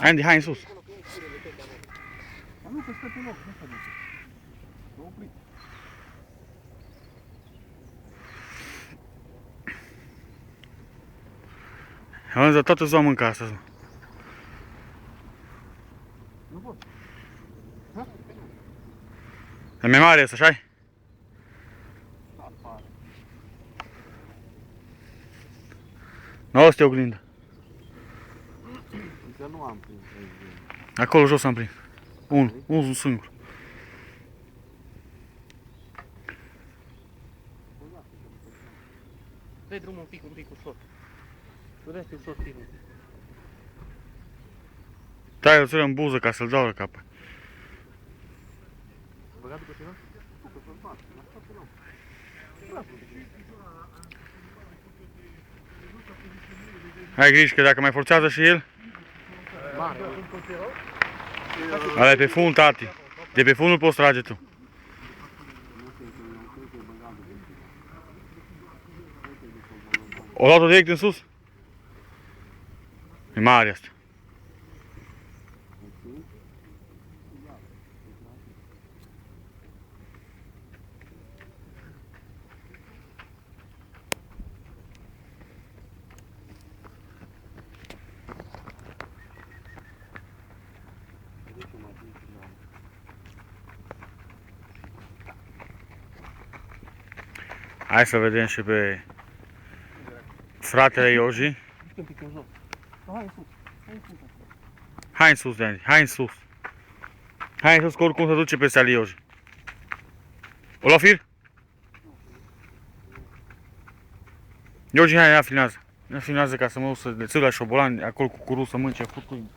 Andy, hai în sus. Nu, că stă pe loc, nu stă de ce. Mă opri. Am zis, toată ziua mânca astăzi. Nu pot. E mai mare asta, așa-i? Da, pare. Nu, asta e oglindă. Încă nu am prins. Acolo jos am prins. Unul singur. Dă-i drumul un pic ușor. Durește ușor filmul. Tai o țără în buză ca să-l dau la cap. Băgat după ceva? Ai grijă că dacă mai forțează și el, ăla e pe fund, tati. De pe fund nu poți trage tu. O luat-o direct în sus? E mare asta. Hai să vedem și pe fratele Ioji. Un pic în jos. Hai în sus. Hai în sus, Andy, hai în sus. Hai în sus, că oricum se duce peste ale Ioji. O lua fir? Ioji, hai, ia filmează. Ia filmează ca să mă duc să le țăr la șobolani, acolo cu curul să mănânce futui.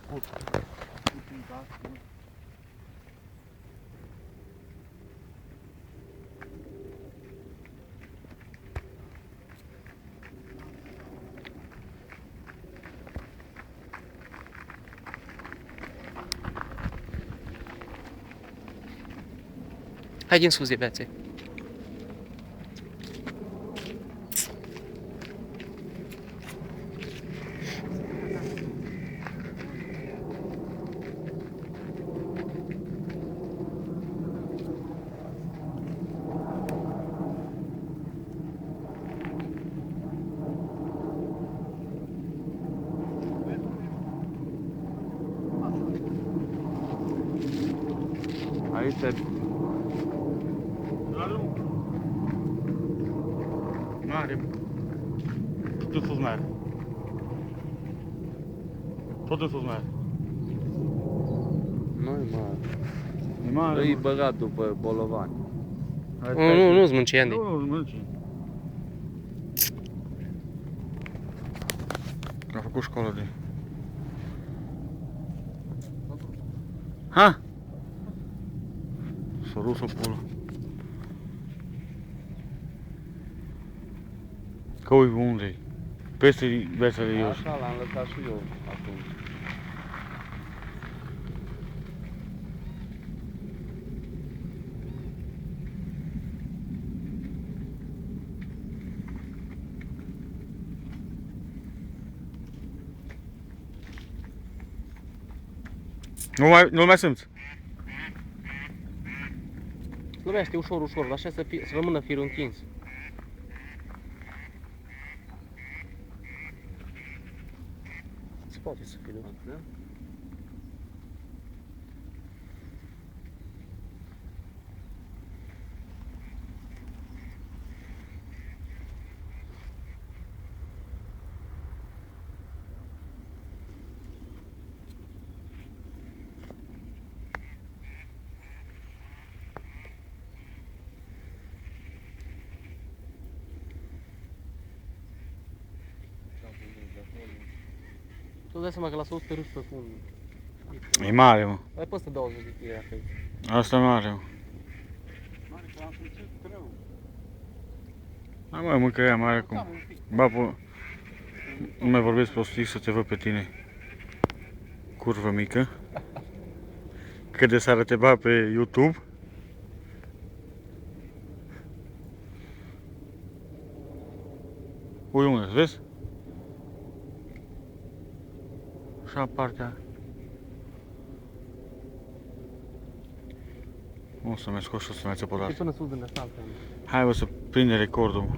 Hai din sus de beațe. Aici e. Mare. Tot în sus mare. Tot în sus mare. Nu-i mare. E mare. Îi băgat după bolovani. Nu-ți mânci, Andy. Nu mânci. A făcut școală de... Ha? S-a dus o pulă. Că uite unde-i. Peste bețele Ioși. Așa l-am lăsat și eu atunci. Nu mai simți. Slăbește ușor, ușor, așa să rămână firul întins. Se poate să fie, nu? Tu dai seama că la 100 râși pe fund. E mare, mă. Ai peste 20 de kg acolo. Asta e mare, mă. Mare că l-am simțit greu. Hai mă, mâncă ea mare cum. Ba, nu mai vorbesc prostii să te văd pe tine. Curvă mică. Cât de s-ar te ba pe YouTube. Ui, unde, vezi? Așa partea. Nu o să mergi cu 100 să mai ți-o Și podat. până sus în asta. Hai bă să prinde recordul, mă.